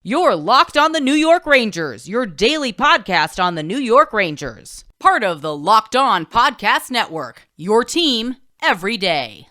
You're Locked on the New York Rangers, your daily podcast on the New York Rangers. Part of the Locked On Podcast Network, your team every day.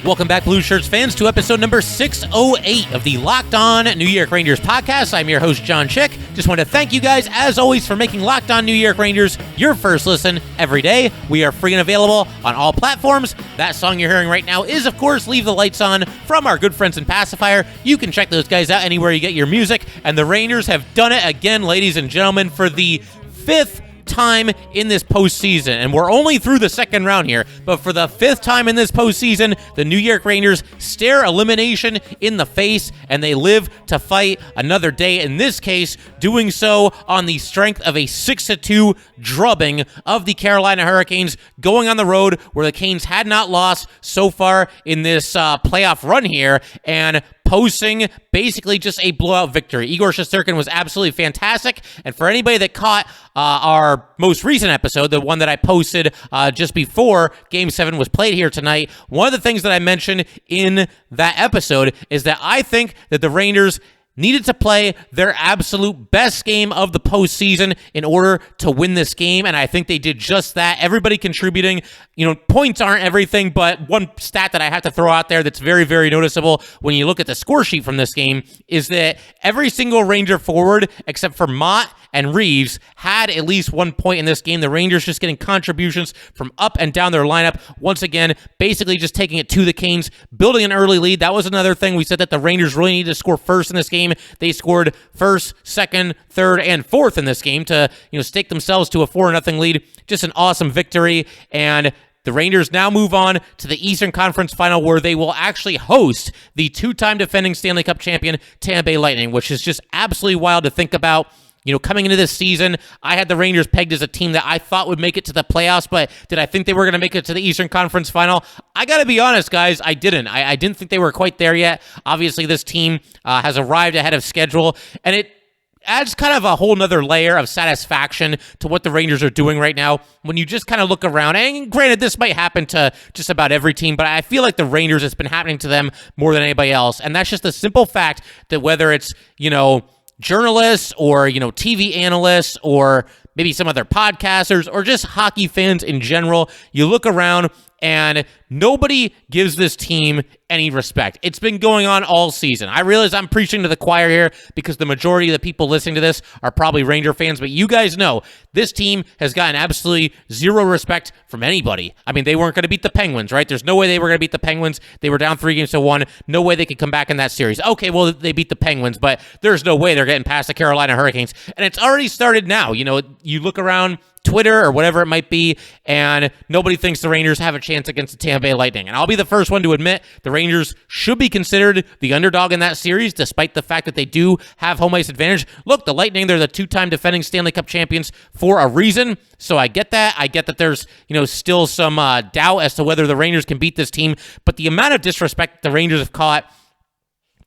Welcome back, Blueshirts fans, to episode number 608 of the Locked On New York Rangers podcast. I'm your host, John Chick. Just want to thank you guys, as always, for making Locked On New York Rangers your first listen every day. We are free and available on all platforms. That song you're hearing right now is, of course, Leave the Lights On from our good friends in Passafire. You can check those guys out anywhere you get your music. And the Rangers have done it again, ladies and gentlemen, for the fifth time in this postseason, and we're only through the second round here, but for the fifth time in this postseason, the New York Rangers stare elimination in the face, and they live to fight another day, in this case, doing so on the strength of a 6-2 drubbing of the Carolina Hurricanes, going on the road where the Canes had not lost so far in this playoff run here, and posting basically just a blowout victory. Igor Shesterkin was absolutely fantastic, and for anybody that caught our most recent episode, the one that I posted just before Game 7 was played here tonight, one of the things that I mentioned in that episode is that I think that the Rangers needed to play their absolute best game of the postseason in order to win this game, and I think they did just that. Everybody contributing. Points aren't everything, but one stat that I have to throw out there that's very, very noticeable when you look at the score sheet from this game is that every single Ranger forward, except for Mott and Reeves, had at least 1 point in this game. The Rangers just getting contributions from up and down their lineup. Once again, basically just taking it to the Canes, building an early lead. That was another thing. We said that the Rangers really needed to score first in this game. They scored first, second, third, and fourth in this game to stake themselves to a 4-0 lead. Just an awesome victory, and the Rangers now move on to the Eastern Conference Final, where they will actually host the two-time defending Stanley Cup champion Tampa Bay Lightning, which is just absolutely wild to think about. Coming into this season, I had the Rangers pegged as a team that I thought would make it to the playoffs, but did I think they were going to make it to the Eastern Conference Final? I got to be honest, guys, I didn't. I didn't think they were quite there yet. Obviously, this team has arrived ahead of schedule, and it adds kind of a whole nother layer of satisfaction to what the Rangers are doing right now when you just kind of look around. And granted, this might happen to just about every team, but I feel like the Rangers, it's been happening to them more than anybody else, and that's just the simple fact that whether it's, journalists or, TV analysts or maybe some other podcasters or just hockey fans in general, you look around and nobody gives this team any respect. It's been going on all season. I realize I'm preaching to the choir here because the majority of the people listening to this are probably Ranger fans, but you guys know this team has gotten absolutely zero respect from anybody. I mean, they weren't going to beat the Penguins, right? There's no way they were going to beat the Penguins. They were down 3-1. No way they could come back in that series. Okay, well, they beat the Penguins, but there's no way they're getting past the Carolina Hurricanes. And it's already started now. You look around Twitter or whatever it might be, and nobody thinks the Rangers have a chance against the Tampa Bay Lightning. And I'll be the first one to admit the Rangers should be considered the underdog in that series, despite the fact that they do have home ice advantage. Look, the Lightning, they're the two-time defending Stanley Cup champions for a reason, so I get that. I get that there's still some doubt as to whether the Rangers can beat this team, but the amount of disrespect the Rangers have caught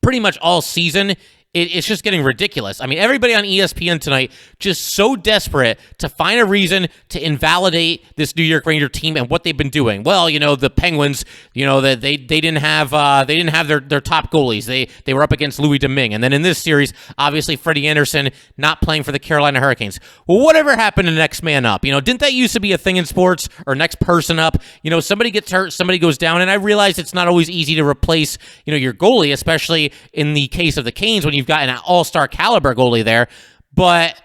pretty much all season, it's just getting ridiculous. I mean, everybody on ESPN tonight just so desperate to find a reason to invalidate this New York Ranger team and what they've been doing. Well, the Penguins, they didn't have their top goalies. They were up against Louis Domingue, and then in this series, obviously Freddie Anderson not playing for the Carolina Hurricanes. Well, whatever happened to next man up? Didn't that used to be a thing in sports, or next person up? Somebody gets hurt, somebody goes down, and I realize it's not always easy to replace your goalie, especially in the case of the Canes when you've got an all-star caliber goalie there. But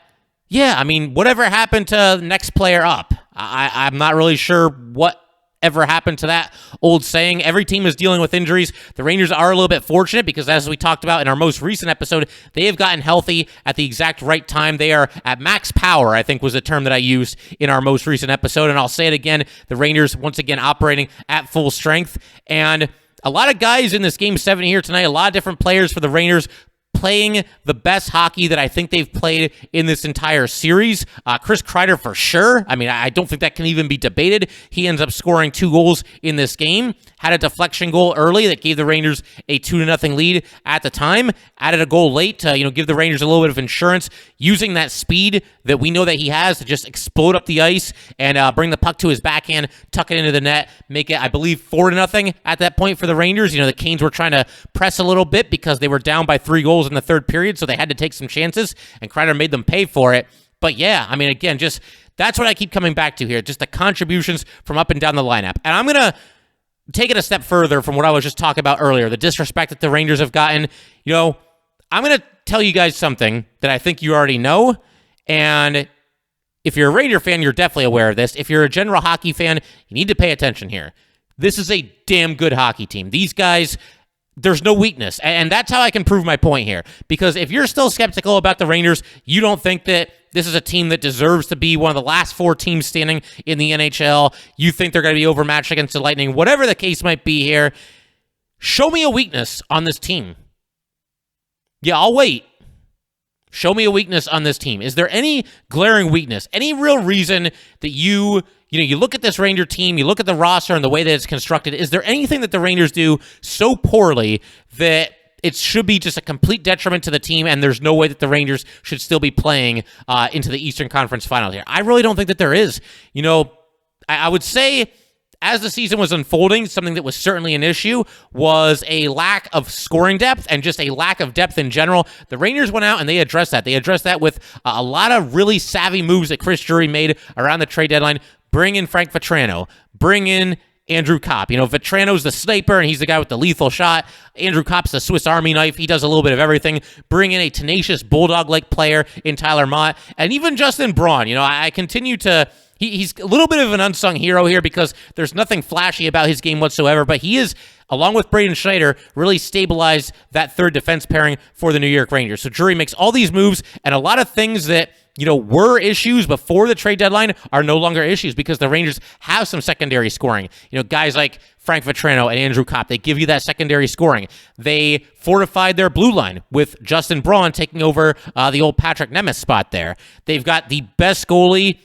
yeah, I mean, whatever happened to next player up? I'm not really sure what ever happened to that old saying. Every team is dealing with injuries. The Rangers are a little bit fortunate because, as we talked about in our most recent episode, they have gotten healthy at the exact right time. They are at max power, I think was the term that I used in our most recent episode. And I'll say it again, the Rangers once again operating at full strength. And a lot of guys in this Game 7 here tonight, a lot of different players for the Rangers playing the best hockey that I think they've played in this entire series. Chris Kreider for sure. I mean, I don't think that can even be debated. He ends up scoring 2 goals in this game. Had a deflection goal early that gave the Rangers a 2-0 lead at the time. Added a goal late to give the Rangers a little bit of insurance, using that speed that we know that he has to just explode up the ice and bring the puck to his backhand, tuck it into the net, make it, I believe, 4-0 at that point for the Rangers. The Canes were trying to press a little bit because they were down by 3 goals in the third period, so they had to take some chances, and Kreider made them pay for it. But yeah, I mean, again, just that's what I keep coming back to here, just the contributions from up and down the lineup. And I'm going to take it a step further from what I was just talking about earlier, the disrespect that the Rangers have gotten. I'm going to tell you guys something that I think you already know, and if you're a Ranger fan, you're definitely aware of this. If you're a general hockey fan, you need to pay attention here. This is a damn good hockey team. These guys, there's no weakness, and that's how I can prove my point here. Because if you're still skeptical about the Rangers, you don't think that this is a team that deserves to be one of the last 4 teams standing in the NHL, you think they're going to be overmatched against the Lightning, whatever the case might be here, show me a weakness on this team. Yeah, I'll wait. Show me a weakness on this team. Is there any glaring weakness, any real reason that you look at this Ranger team, you look at the roster and the way that it's constructed, is there anything that the Rangers do so poorly that it should be just a complete detriment to the team and there's no way that the Rangers should still be playing into the Eastern Conference Final here? I really don't think that there is. I would say as the season was unfolding, something that was certainly an issue was a lack of scoring depth and just a lack of depth in general. The Rangers went out and they addressed that. They addressed that with a lot of really savvy moves that Chris Drury made around the trade deadline. Bring in Frank Vatrano. Bring in Andrew Kopp. Vatrano's the sniper, and he's the guy with the lethal shot. Andrew Kopp's the Swiss Army knife. He does a little bit of everything. Bring in a tenacious bulldog-like player in Tyler Mott. And even Justin Braun. I continue to... He's a little bit of an unsung hero here because there's nothing flashy about his game whatsoever, but he is, along with Braden Schneider, really stabilized that third defense pairing for the New York Rangers. So Drury makes all these moves, and a lot of things that were issues before the trade deadline are no longer issues because the Rangers have some secondary scoring. Guys like Frank Vatrano and Andrew Kopp, they give you that secondary scoring. They fortified their blue line with Justin Braun taking over the old Patrick Nemeth spot there. They've got the best goalie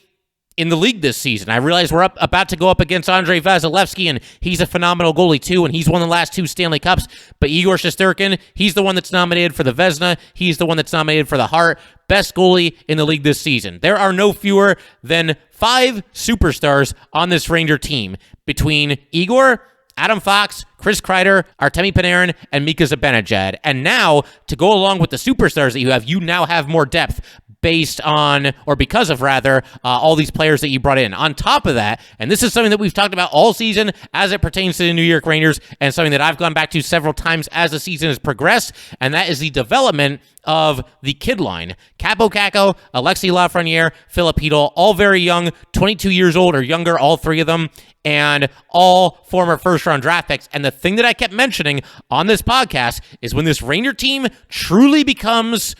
in the league this season. I realize we're about to go up against Andrei Vasilevsky, and he's a phenomenal goalie too, and he's won the last 2 Stanley Cups. But Igor Shesterkin, he's the one that's nominated for the Vezina. He's the one that's nominated for the Hart. Best goalie in the league this season. There are no fewer than 5 superstars on this Ranger team between Igor, Adam Fox, Chris Kreider, Artemi Panarin, and Mika Zibanejad. And now, to go along with the superstars that you now have more depth based on, or because of rather, all these players that you brought in. On top of that, and this is something that we've talked about all season as it pertains to the New York Rangers, and something that I've gone back to several times as the season has progressed, and that is the development of the kid line. Kaapo Kakko, Alexis Lafreniere, Filip, all very young, 22 years old or younger, all 3 of them, and all former first-round draft picks. And the thing that I kept mentioning on this podcast is when this Ranger team truly becomes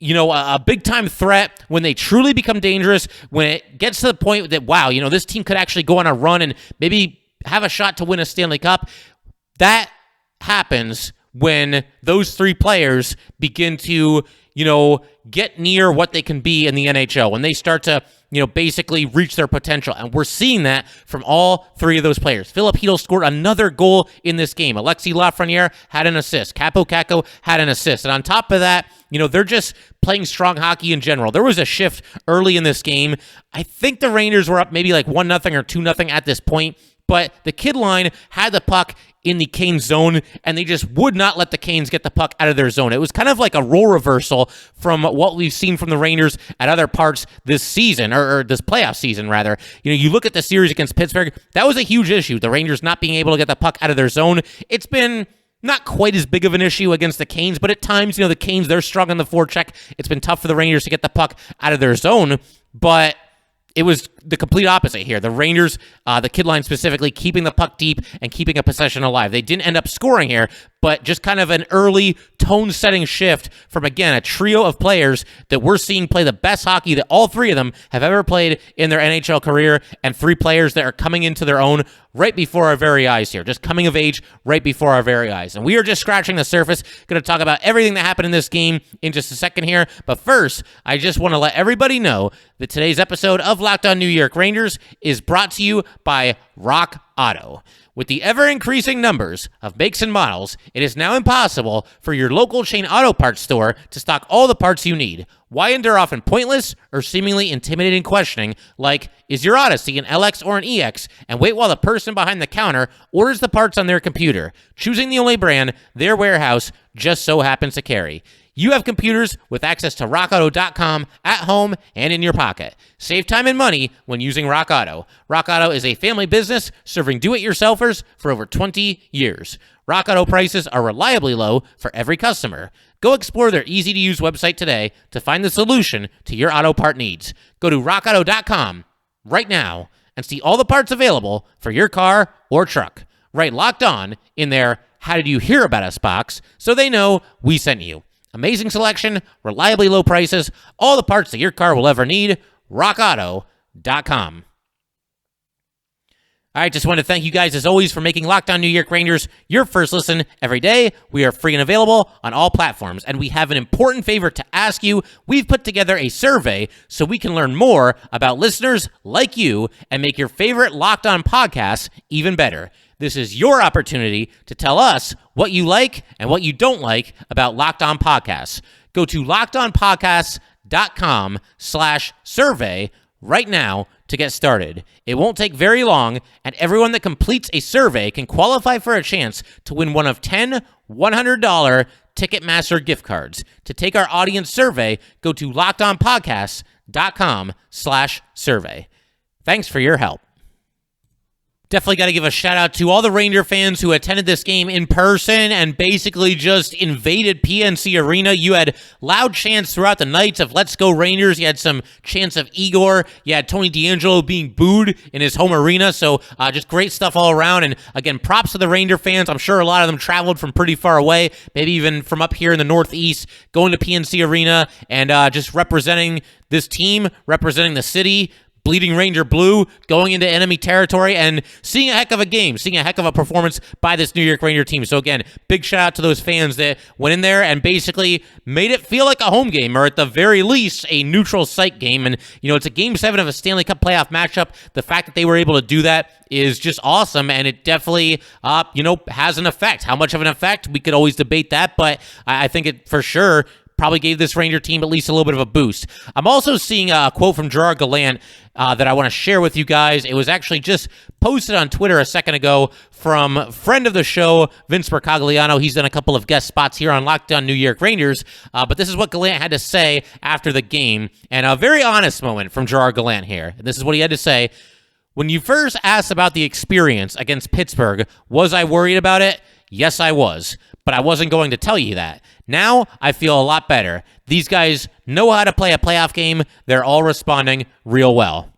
a big-time threat, when they truly become dangerous, when it gets to the point that, wow, this team could actually go on a run and maybe have a shot to win a Stanley Cup, that happens when those 3 players begin to, get near what they can be in the NHL, when they start to, basically reach their potential. And we're seeing that from all 3 of those players. Filip scored another goal in this game. Alexis Lafreniere had an assist. Kaapo Kakko had an assist. And on top of that, they're just playing strong hockey in general. There was a shift early in this game. I think the Rangers were up maybe like 1-0 or 2-0 at this point, but the kid line had the puck in the Canes zone, and they just would not let the Canes get the puck out of their zone. It was kind of like a role reversal from what we've seen from the Rangers at other parts this season, or this playoff season, rather. You look at the series against Pittsburgh, that was a huge issue, the Rangers not being able to get the puck out of their zone. It's been not quite as big of an issue against the Canes, but at times, the Canes, they're strong on the forecheck. It's been tough for the Rangers to get the puck out of their zone, but it was the complete opposite here. The Rangers, the kid line specifically, keeping the puck deep and keeping a possession alive. They didn't end up scoring here, but just kind of an early tone-setting shift from, again, a trio of players that we're seeing play the best hockey that all three of them have ever played in their NHL career, and three players that are coming into their own right before our very eyes here, just coming of age right before our very eyes. And we are just scratching the surface. Going to talk about everything that happened in this game in just a second here. But first, I just want to let everybody know that today's episode of Locked On New York Rangers is brought to you by Rock Auto. With the ever-increasing numbers of makes and models, it is now impossible for your local chain auto parts store to stock all the parts you need. Why endure often pointless or seemingly intimidating questioning like, is your Odyssey an LX or an EX? And wait while the person behind the counter orders the parts on their computer, choosing the only brand their warehouse just so happens to carry. You have computers with access to rockauto.com at home and in your pocket. Save time and money when using Rock Auto. Rock Auto is a family business serving do-it-yourselfers for over 20 years. Rock Auto prices are reliably low for every customer. Go explore their easy-to-use website today to find the solution to your auto part needs. Go to rockauto.com right now and see all the parts available for your car or truck. Write Locked On in their How Did You Hear About Us box so they know we sent you. Amazing selection, reliably low prices, all the parts that your car will ever need. RockAuto.com. All right, just want to thank you guys, as always, for making Locked On New York Rangers your first listen every day. We are free and available on all platforms, and we have an important favor to ask you. We've put together a survey so we can learn more about listeners like you and make your favorite Locked On podcasts even better. This is your opportunity to tell us what you like and what you don't like about Locked On Podcasts. Go to lockedonpodcasts.com/survey right now to get started. It won't take very long, and everyone that completes a survey can qualify for a chance to win one of 10 $100 Ticketmaster gift cards. To take our audience survey, go to lockedonpodcasts.com/survey. Thanks for your help. Definitely got to give a shout out to all the Ranger fans who attended this game in person and basically just invaded PNC Arena. You had loud chants throughout the nights of Let's Go Rangers. You had some chants of Igor. You had Tony D'Angelo being booed in his home arena. So just great stuff all around. And again, props to the Ranger fans. I'm sure a lot of them traveled from pretty far away, maybe even from up here in the Northeast, going to PNC Arena and just representing this team, representing the city, bleeding Ranger blue, going into enemy territory, and seeing a heck of a game, seeing a heck of a performance by this New York Ranger team. So again, big shout out to those fans that went in there and basically made it feel like a home game, or at the very least, a neutral site game. And, you know, it's a Game 7 of a Stanley Cup playoff matchup. The fact that they were able to do that is just awesome, and it definitely, has an effect. How much of an effect? We could always debate that, but I think it for sure probably gave this Ranger team at least a little bit of a boost. I'm also seeing a quote from Gerard Gallant that I want to share with you guys. It was actually just posted on Twitter a second ago from friend of the show, Vince Mercogliano. He's done a couple of guest spots here on Locked On New York Rangers, but this is what Gallant had to say after the game, and a very honest moment from Gerard Gallant here. And this is what he had to say. When you first asked about the experience against Pittsburgh, was I worried about it? Yes, I was, but I wasn't going to tell you that. Now, I feel a lot better. These guys know how to play a playoff game. They're all responding real well.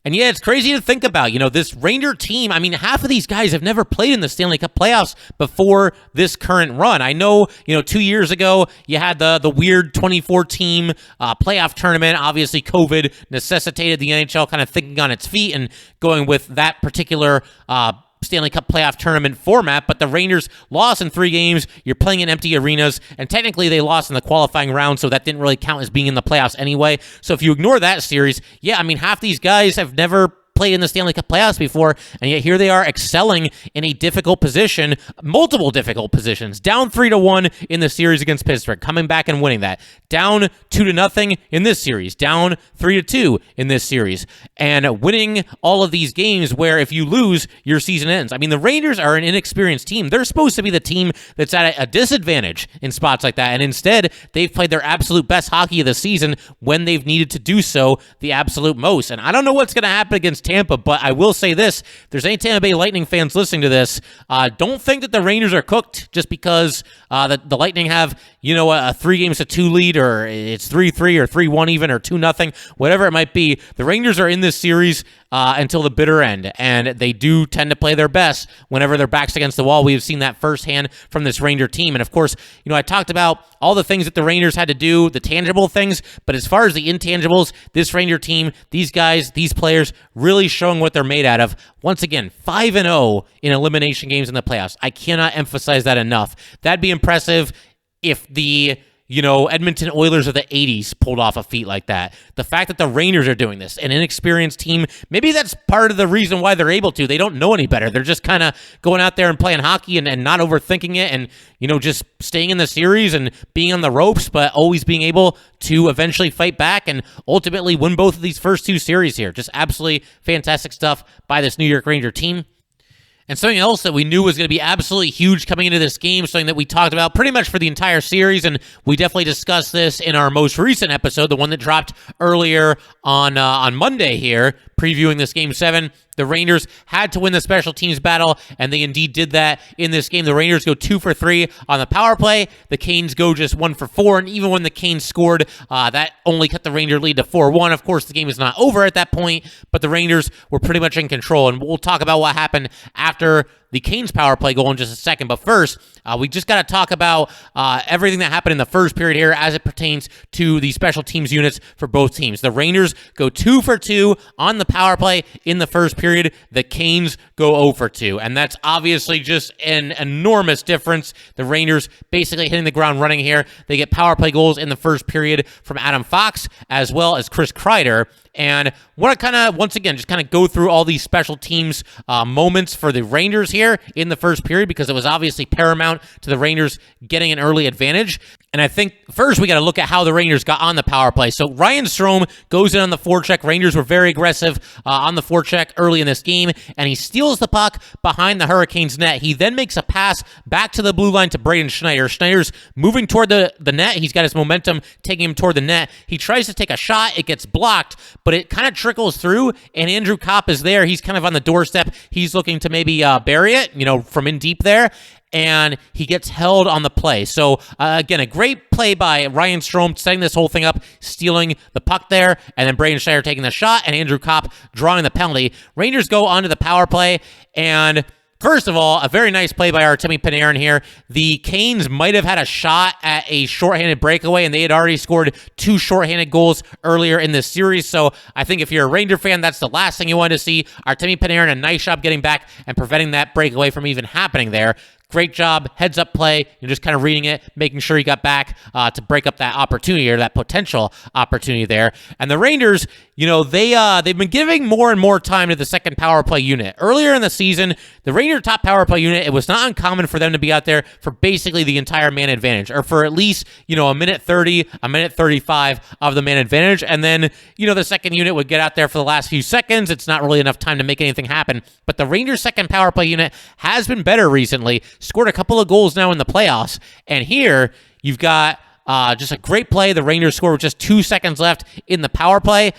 And yeah, it's crazy to think about, this Ranger team. I mean, half of these guys have never played in the Stanley Cup playoffs before this current run. I know, 2 years ago, you had the weird 24-team playoff tournament. Obviously, COVID necessitated the NHL kind of thinking on its feet and going with that particular Stanley Cup playoff tournament format, but the Rangers lost in 3 games. You're playing in empty arenas, and technically they lost in the qualifying round, so that didn't really count as being in the playoffs anyway. So if you ignore that series, half these guys have never played in the Stanley Cup playoffs before, and yet here they are excelling in a difficult position, multiple difficult positions, down 3-1 in the series against Pittsburgh, coming back and winning that, down 2-0 in this series, down 3-2 in this series, and winning all of these games where if you lose, your season ends. I mean, the Rangers are an inexperienced team. They're supposed to be the team that's at a disadvantage in spots like that, and instead, they've played their absolute best hockey of the season when they've needed to do so the absolute most. And I don't know what's going to happen against Tampa, but I will say this. If there's any Tampa Bay Lightning fans listening to this, don't think that the Rangers are cooked just because the Lightning have, a 3-2 lead, or it's 3-3 or 3-1 even, or 2-0, whatever it might be. The Rangers are in this series until the bitter end, and they do tend to play their best whenever their back's against the wall. We have seen that firsthand from this Ranger team, and of course, I talked about all the things that the Rangers had to do, the tangible things, but as far as the intangibles, this Ranger team, these guys, these players, really showing what they're made out of. Once again, 5-0 in elimination games in the playoffs. I cannot emphasize that enough. That'd be impressive if the Edmonton Oilers of the 80s pulled off a feat like that. The fact that the Rangers are doing this, an inexperienced team, maybe that's part of the reason why they're able to. They don't know any better. They're just kind of going out there and playing hockey and not overthinking it and, just staying in the series and being on the ropes, but always being able to eventually fight back and ultimately win both of these first two series here. Just absolutely fantastic stuff by this New York Ranger team. And something else that we knew was going to be absolutely huge coming into this game, something that we talked about pretty much for the entire series, and we definitely discussed this in our most recent episode, the one that dropped earlier on Monday here, previewing this Game 7. The Rangers had to win the special teams battle, and they indeed did that in this game. The Rangers go 2 for 3 on the power play. The Canes go just 1 for 4, and even when the Canes scored, that only cut the Ranger lead to 4-1. Of course, the game is not over at that point, but the Rangers were pretty much in control, and we'll talk about what happened after the Canes power play goal in just a second. But first, we just got to talk about everything that happened in the first period here as it pertains to the special teams units for both teams. The Rangers go 2 for 2 on the power play in the first period. The Canes go 0 for 2. And that's obviously just an enormous difference. The Rangers basically hitting the ground running here. They get power play goals in the first period from Adam Fox as well as Chris Kreider. And want to kind of, once again, just kind of go through all these special teams moments for the Rangers here in the first period, because it was obviously paramount to the Rangers getting an early advantage. And I think first we got to look at how the Rangers got on the power play. So Ryan Strome goes in on the forecheck. Rangers were very aggressive on the forecheck early in this game, and he steals the puck behind the Hurricanes net. He then makes a pass back to the blue line to Braden Schneider. Schneider's moving toward the net. He's got his momentum taking him toward the net. He tries to take a shot. It gets blocked, but it kind of trickles through, and Andrew Kopp is there. He's kind of on the doorstep. He's looking to maybe bury it, from in deep there, and he gets held on the play. So, again, a great play by Ryan Strome, setting this whole thing up, stealing the puck there, and then Braden Schneider taking the shot, and Andrew Kopp drawing the penalty. Rangers go onto the power play, and first of all, a very nice play by Artemi Panarin here. The Canes might have had a shot at a shorthanded breakaway, and they had already scored 2 shorthanded goals earlier in this series. So I think if you're a Ranger fan, that's the last thing you want to see. Artemi Panarin, a nice job getting back and preventing that breakaway from even happening there. Great job, heads-up play. You're just kind of reading it, making sure he got back to break up that opportunity or that potential opportunity there. And the Rangers, they've been giving more and more time to the second power play unit. Earlier in the season, the Ranger top power play unit, it was not uncommon for them to be out there for basically the entire man advantage, or for at least, a minute 30, a minute 35 of the man advantage. And then, the second unit would get out there for the last few seconds. It's not really enough time to make anything happen. But the Rangers second power play unit has been better recently. Scored a couple of goals now in the playoffs, and here you've got just a great play. The Rangers score with just 2 seconds left in the power play.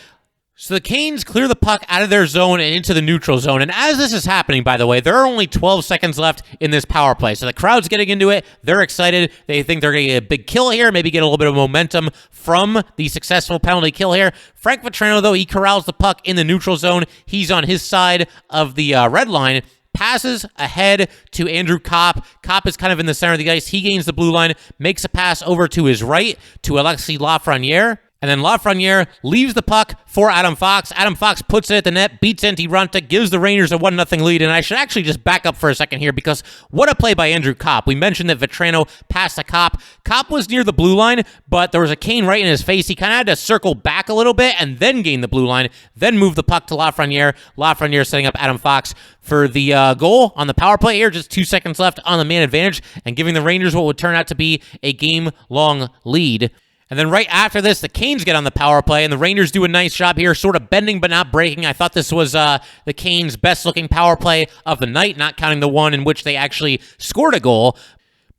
So the Canes clear the puck out of their zone and into the neutral zone. And as this is happening, by the way, there are only 12 seconds left in this power play. So the crowd's getting into it. They're excited. They think they're going to get a big kill here, maybe get a little bit of momentum from the successful penalty kill here. Frank Vatrano, though, he corrals the puck in the neutral zone. He's on his side of the red line. Passes ahead to Andrew Kopp. Kopp is kind of in the center of the ice. He gains the blue line, makes a pass over to his right to Alexis Lafreniere. And then Lafreniere leaves the puck for Adam Fox. Adam Fox puts it at the net, beats Antti Ranta, gives the Rangers a 1-0 lead. And I should actually just back up for a second here, because what a play by Andrew Kopp. We mentioned that Vatrano passed to Kopp. Kopp was near the blue line, but there was a cane right in his face. He kind of had to circle back a little bit and then gain the blue line, then move the puck to Lafreniere. Lafreniere setting up Adam Fox for the goal on the power play here. Just 2 seconds left on the man advantage and giving the Rangers what would turn out to be a game-long lead. And then right after this, the Canes get on the power play, and the Rangers do a nice job here, sort of bending but not breaking. I thought this was the Canes' best-looking power play of the night, not counting the one in which they actually scored a goal.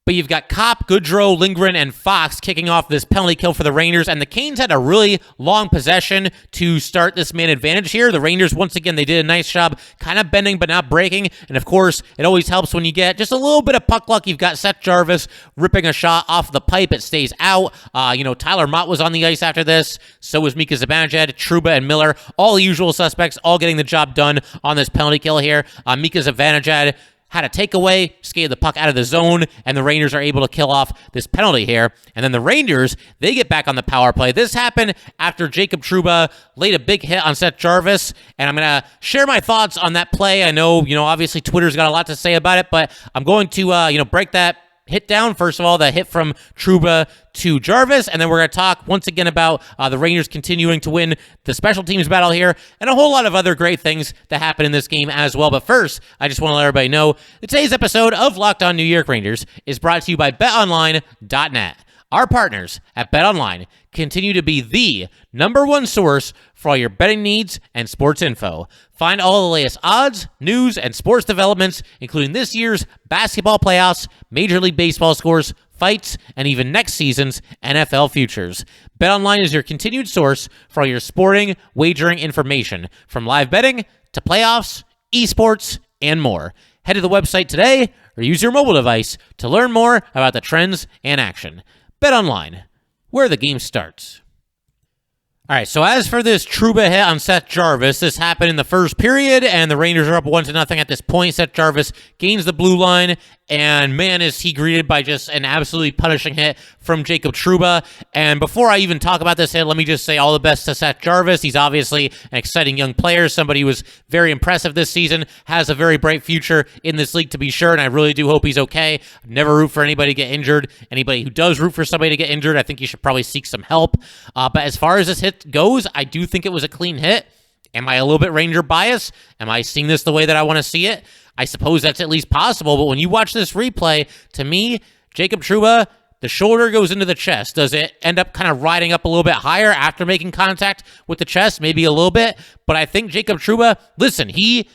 But you've got Kopp, Goodrow, Lindgren, and Fox kicking off this penalty kill for the Rangers, and the Canes had a really long possession to start this man advantage here. The Rangers, once again, they did a nice job kind of bending but not breaking, and of course, it always helps when you get just a little bit of puck luck. You've got Seth Jarvis ripping a shot off the pipe. It stays out. Tyler Mott was on the ice after this. So was Mika Zibanejad, Trouba, and Miller. All the usual suspects, all getting the job done on this penalty kill here. Mika Zibanejad had a takeaway, skated the puck out of the zone, and the Rangers are able to kill off this penalty here. And then the Rangers, they get back on the power play. This happened after Jacob Trouba laid a big hit on Seth Jarvis, and I'm going to share my thoughts on that play. I know, obviously Twitter's got a lot to say about it, but I'm going to, break that hit down. First of all, the hit from Trouba to Jarvis, and then we're going to talk once again about the Rangers continuing to win the special teams battle here, and a whole lot of other great things that happen in this game as well. But first, I just want to let everybody know that today's episode of Locked On New York Rangers is brought to you by BetOnline.net. Our partners at BetOnline continue to be the #1 source for all your betting needs and sports info. Find all the latest odds, news, and sports developments, including this year's basketball playoffs, Major League Baseball scores, fights, and even next season's NFL futures. BetOnline is your continued source for all your sporting wagering information, from live betting to playoffs, esports, and more. Head to the website today or use your mobile device to learn more about the trends and action. BetOnline, where the game starts. All right, so as for this Trouba hit on Seth Jarvis, this happened in the first period, and the Rangers are up 1-0 at this point. Seth Jarvis gains the blue line, and man, is he greeted by just an absolutely punishing hit from Jacob Trouba. And before I even talk about this hit, let me just say all the best to Seth Jarvis. He's obviously an exciting young player, somebody who was very impressive this season, has a very bright future in this league to be sure, and I really do hope he's okay. Never root for anybody to get injured. Anybody who does root for somebody to get injured, I think you should probably seek some help. But as far as this hit goes, I do think it was a clean hit. Am I a little bit Ranger biased? Am I seeing this the way that I want to see it? I suppose that's at least possible, but when you watch this replay, to me, Jacob Trouba, the shoulder goes into the chest. Does it end up kind of riding up a little bit higher after making contact with the chest? Maybe a little bit, but I think Jacob Trouba, listen, he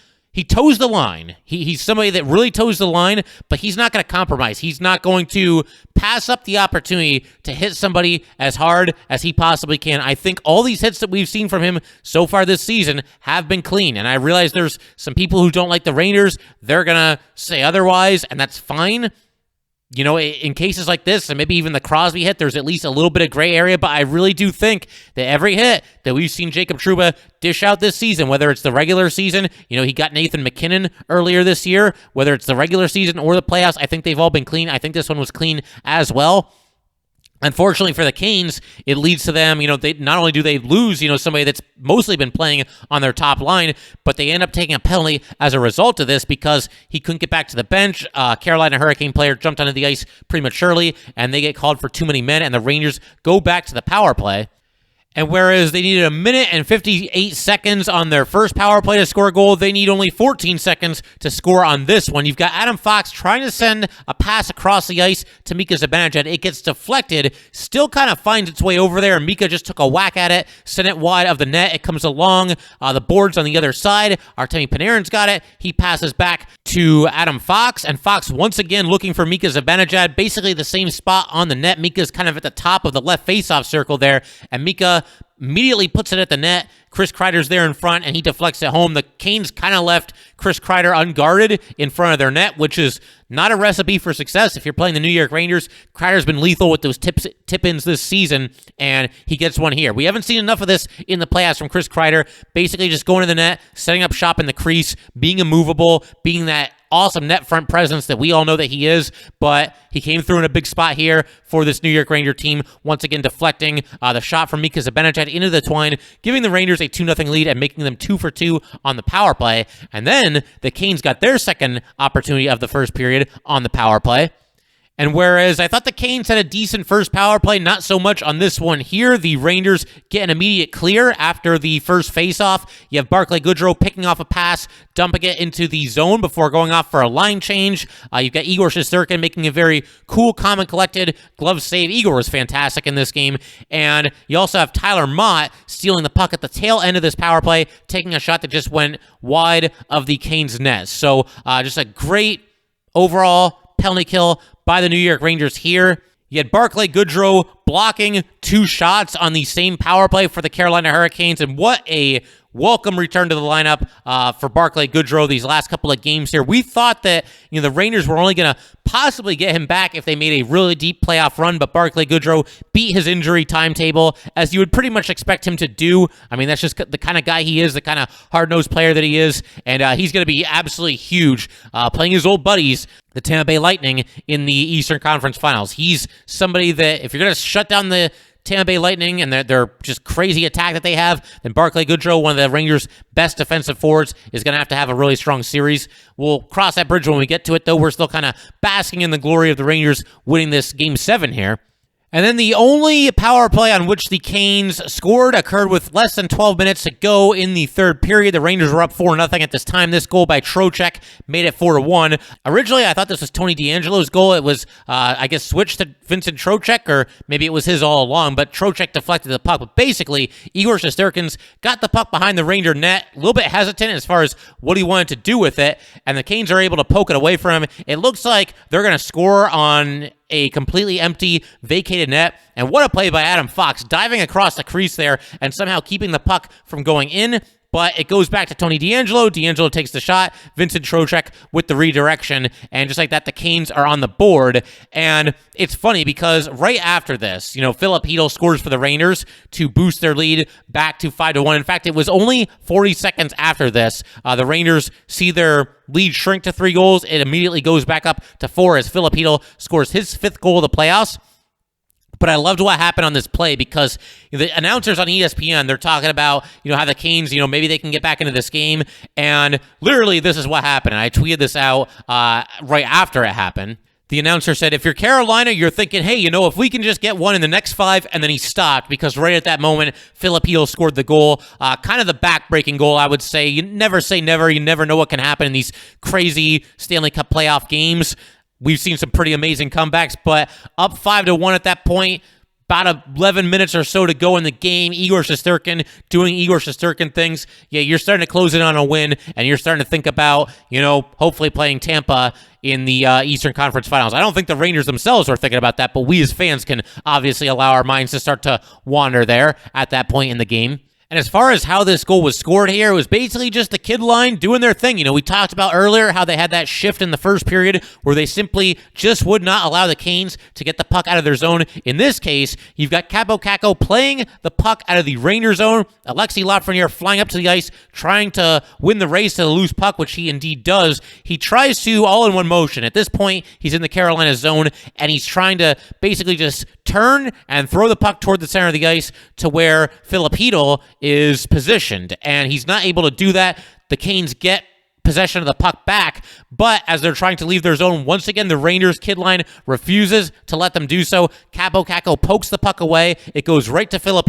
toes the line. He's somebody that really toes the line, but he's not going to compromise. He's not going to pass up the opportunity to hit somebody as hard as he possibly can. I think all these hits that we've seen from him so far this season have been clean, and I realize there's some people who don't like the Rangers. They're going to say otherwise, and that's fine. In cases like this, and maybe even the Crosby hit, there's at least a little bit of gray area, but I really do think that every hit that we've seen Jacob Trouba dish out this season, whether it's the regular season, he got Nathan McKinnon earlier this year, whether it's the regular season or the playoffs, I think they've all been clean. I think this one was clean as well. Unfortunately for the Canes, it leads to them, they not only do they lose, somebody that's mostly been playing on their top line, but they end up taking a penalty as a result of this because he couldn't get back to the bench. Carolina Hurricane player jumped onto the ice prematurely, and they get called for too many men, and the Rangers go back to the power play. And whereas they needed 1 minute and 58 seconds on their first power play to score a goal, they need only 14 seconds to score on this one. You've got Adam Fox trying to send a pass across the ice to Mika Zibanejad. It gets deflected, still kind of finds its way over there, and Mika just took a whack at it, sent it wide of the net. It comes along the boards on the other side. Artemi Panarin's got it. He passes back to Adam Fox, and Fox once again looking for Mika Zibanejad, basically the same spot on the net. Mika's kind of at the top of the left faceoff circle there, and Mika immediately puts it at the net. Chris Kreider's there in front, and he deflects it home. The Canes kind of left Chris Kreider unguarded in front of their net, which is not a recipe for success if you're playing the New York Rangers. Kreider's been lethal with those tip-ins this season, and he gets one here. We haven't seen enough of this in the playoffs from Chris Kreider, basically just going to the net, setting up shop in the crease, being immovable, being that awesome net front presence that we all know that he is, but he came through in a big spot here for this New York Ranger team, once again deflecting the shot from Mika Zibanejad into the twine, giving the Rangers a 2-0 lead and making them 2 for 2 on the power play. And then the Canes got their second opportunity of the first period on the power play. And whereas I thought the Canes had a decent first power play, not so much on this one here. The Rangers get an immediate clear after the first faceoff. You have Barclay Goodrow picking off a pass, dumping it into the zone before going off for a line change. You've got Igor Shesterkin making a very cool, calm, and collected glove save. Igor was fantastic in this game. And you also have Tyler Mott stealing the puck at the tail end of this power play, taking a shot that just went wide of the Canes' net. So just a great overall penalty kill by the New York Rangers here. You had Barclay Goodrow blocking 2 shots on the same power play for the Carolina Hurricanes, and what a welcome return to the lineup for Barclay Goodrow these last couple of games here. We thought that the Rangers were only going to possibly get him back if they made a really deep playoff run, but Barclay Goodrow beat his injury timetable, as you would pretty much expect him to do. I mean, that's just the kind of guy he is, the kind of hard-nosed player that he is, and he's going to be absolutely huge playing his old buddies, the Tampa Bay Lightning, in the Eastern Conference Finals. He's somebody that if you're going to shut down the Tampa Bay Lightning and their just crazy attack that they have, then Barclay Goodrow, one of the Rangers' best defensive forwards, is going to have a really strong series. We'll cross that bridge when we get to it, though. We're still kind of basking in the glory of the Rangers winning this Game 7 here. And then the only power play on which the Canes scored occurred with less than 12 minutes to go in the third period. The Rangers were up 4-0 at this time. This goal by Trocheck made it 4-1. Originally, I thought this was Tony DeAngelo's goal. It was, I guess, switched to Vincent Trocheck, or maybe it was his all along, but Trocheck deflected the puck. But basically, Igor Shesterkin got the puck behind the Ranger net, a little bit hesitant as far as what he wanted to do with it, and the Canes are able to poke it away from him. It looks like they're going to score on a completely empty, vacated net. And what a play by Adam Fox, diving across the crease there and somehow keeping the puck from going in. But it goes back to Tony DeAngelo. DeAngelo takes the shot. Vincent Trocheck with the redirection. And just like that, the Canes are on the board. And it's funny because right after this, Filip scores for the Rangers to boost their lead back to 5-1. In fact, it was only 40 seconds after this. The Rangers see their lead shrink to 3 goals. It immediately goes back up to 4 as Filip scores his 5th goal of the playoffs. But I loved what happened on this play because the announcers on ESPN, they're talking about, how the Canes, maybe they can get back into this game. And literally, this is what happened. And I tweeted this out right after it happened. The announcer said, if you're Carolina, you're thinking, hey, if we can just get one in the next 5, and then he stopped because right at that moment, Filip scored the goal. Kind of the back-breaking goal, I would say. You never say never. You never know what can happen in these crazy Stanley Cup playoff games. We've seen some pretty amazing comebacks, but up 5-1 at that point, about 11 minutes or so to go in the game. Igor Shesterkin doing Igor Shesterkin things. Yeah, you're starting to close in on a win, and you're starting to think about, hopefully playing Tampa in the Eastern Conference Finals. I don't think the Rangers themselves are thinking about that, but we as fans can obviously allow our minds to start to wander there at that point in the game. And as far as how this goal was scored here, it was basically just the kid line doing their thing. We talked about earlier how they had that shift in the first period where they simply just would not allow the Canes to get the puck out of their zone. In this case, you've got Kakko playing the puck out of the Ranger zone. Alexis Lafreniere flying up to the ice, trying to win the race to the loose puck, which he indeed does. He tries to all in one motion. At this point, he's in the Carolina zone, and he's trying to basically just turn and throw the puck toward the center of the ice to where Filip is positioned, and he's not able to do that. The Canes get possession of the puck back, but as they're trying to leave their zone, once again, the Rangers kid line refuses to let them do so. Kakko pokes the puck away. It goes right to Filip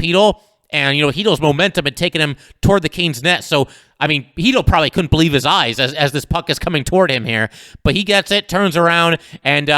and, Chytil's momentum had taken him toward the Canes net, so Chytil probably couldn't believe his eyes as this puck is coming toward him here, but he gets it, turns around, and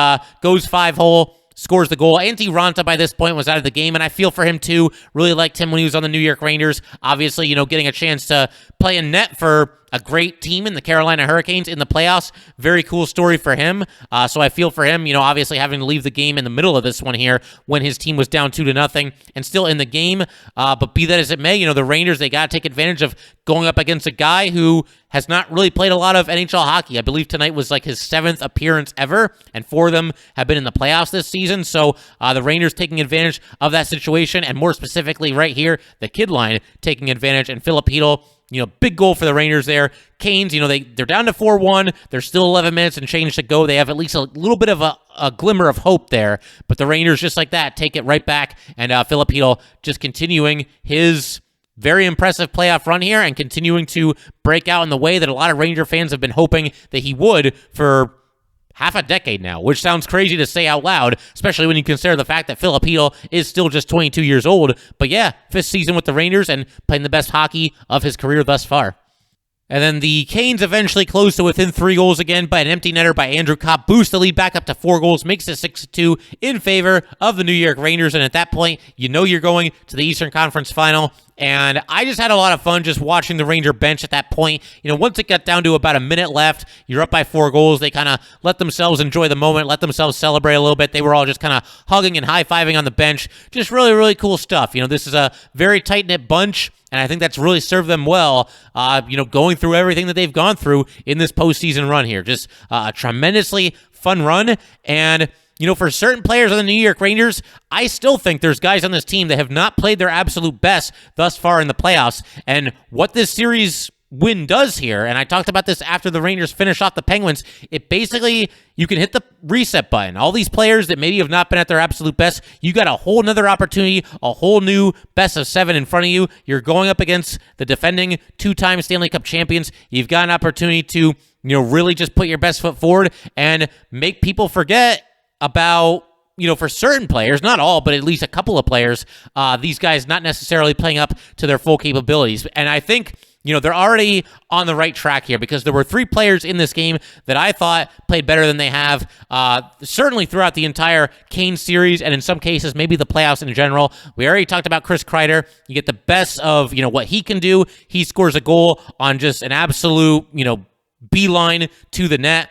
goes 5-hole, scores the goal. Antti Raanta by this point was out of the game, and I feel for him too. Really liked him when he was on the New York Rangers. Obviously, getting a chance to play in net for a great team in the Carolina Hurricanes in the playoffs. Very cool story for him. So I feel for him, obviously having to leave the game in the middle of this one here when his team was down 2-0 and still in the game. But be that as it may, the Rangers, they got to take advantage of going up against a guy who has not really played a lot of NHL hockey. I believe tonight was like his 7th appearance ever, and 4 of them have been in the playoffs this season. So the Rangers taking advantage of that situation, and more specifically right here, the kid line taking advantage, and Filip big goal for the Rangers there. Canes, they're down to 4-1. There's still 11 minutes and change to go. They have at least a little bit of a glimmer of hope there. But the Rangers, just like that, take it right back. And Filip just continuing his very impressive playoff run here and continuing to break out in the way that a lot of Ranger fans have been hoping that he would for half a decade now, which sounds crazy to say out loud, especially when you consider the fact that Filip is still just 22 years old. But yeah, 5th season with the Rangers and playing the best hockey of his career thus far. And then the Canes eventually close to within 3 goals again by an empty netter by Andrew Copp. Boost the lead back up to 4 goals, makes it 6-2 in favor of the New York Rangers. And at that point, you're going to the Eastern Conference Final. And I just had a lot of fun just watching the Ranger bench at that point. Once it got down to about a minute left, you're up by 4 goals. They kind of let themselves enjoy the moment, let themselves celebrate a little bit. They were all just kind of hugging and high-fiving on the bench. Just really, really cool stuff. This is a very tight-knit bunch, and I think that's really served them well, going through everything that they've gone through in this postseason run here. Just a tremendously fun run, and for certain players on the New York Rangers, I still think there's guys on this team that have not played their absolute best thus far in the playoffs. And what this series win does here, and I talked about this after the Rangers finish off the Penguins, it basically, you can hit the reset button. All these players that maybe have not been at their absolute best, you got a whole nother opportunity, a whole new best of 7 in front of you. You're going up against the defending 2-time Stanley Cup champions. You've got an opportunity to, really just put your best foot forward and make people forget about, for certain players, not all, but at least a couple of players, these guys not necessarily playing up to their full capabilities. And I think, they're already on the right track here, because there were 3 players in this game that I thought played better than they have, certainly throughout the entire Kane series, and in some cases, maybe the playoffs in general. We already talked about Chris Kreider. You get the best of, what he can do. He scores a goal on just an absolute, beeline to the net,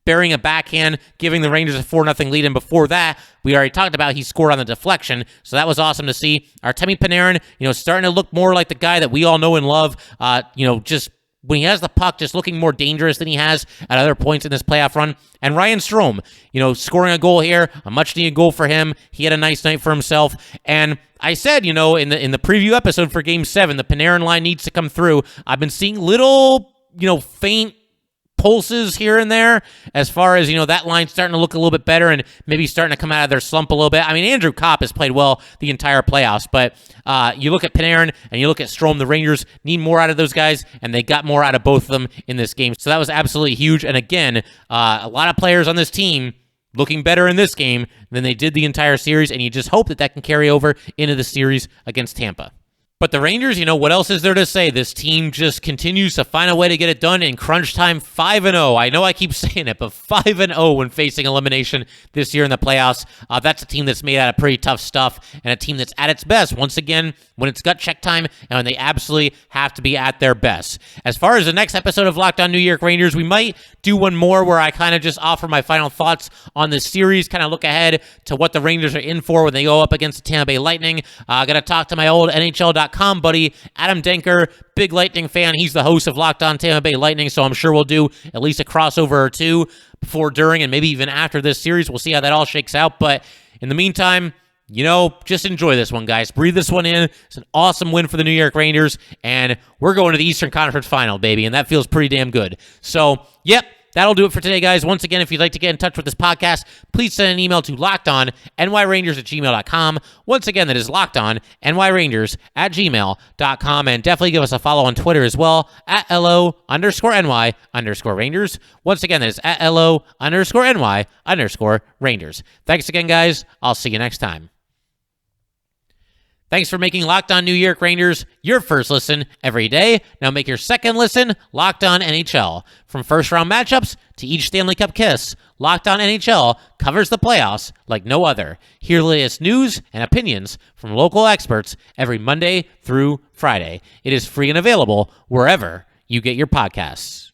burying a backhand, giving the Rangers a 4-0 lead. And before that, we already talked about he scored on the deflection, so that was awesome to see. Artemi Panarin, starting to look more like the guy that we all know and love. Just when he has the puck, just looking more dangerous than he has at other points in this playoff run. And Ryan Strome, scoring a goal here, a much-needed goal for him. He had a nice night for himself. And I said, in the preview episode for Game 7, the Panarin line needs to come through. I've been seeing little, faint pulses here and there as far as, that line starting to look a little bit better and maybe starting to come out of their slump a little bit. I mean, Andrew Kopp has played well the entire playoffs, but you look at Panarin and you look at Strome, the Rangers need more out of those guys, and they got more out of both of them in this game. So that was absolutely huge. And again, a lot of players on this team looking better in this game than they did the entire series, and you just hope that can carry over into the series against Tampa. But the Rangers, what else is there to say? This team just continues to find a way to get it done in crunch time. 5-0. I know I keep saying it, but 5-0 when facing elimination this year in the playoffs. That's a team that's made out of pretty tough stuff, and a team that's at its best, once again, when it's gut check time and when they absolutely have to be at their best. As far as the next episode of Locked On New York Rangers, we might do one more where I kind of just offer my final thoughts on this series, kind of look ahead to what the Rangers are in for when they go up against the Tampa Bay Lightning. I got to talk to my old NHL.com buddy, Adam Denker, big Lightning fan. He's the host of Locked On Tampa Bay Lightning, so I'm sure we'll do at least a crossover or two before, during, and maybe even after this series. We'll see how that all shakes out, but in the meantime, just enjoy this one, guys. Breathe this one in. It's an awesome win for the New York Rangers, and we're going to the Eastern Conference Final, baby, and that feels pretty damn good. So, yep. That'll do it for today, guys. Once again, if you'd like to get in touch with this podcast, please send an email to lockedonnyrangers@gmail.com. Once again, that is lockedonnyrangers@gmail.com. And definitely give us a follow on Twitter as well, @LO_NY_Rangers. Once again, that is @LO_NY_Rangers. Thanks again, guys. I'll see you next time. Thanks for making Locked On New York Rangers your first listen every day. Now make your second listen Locked On NHL. From first-round matchups to each Stanley Cup kiss, Locked On NHL covers the playoffs like no other. Hear the latest news and opinions from local experts every Monday through Friday. It is free and available wherever you get your podcasts.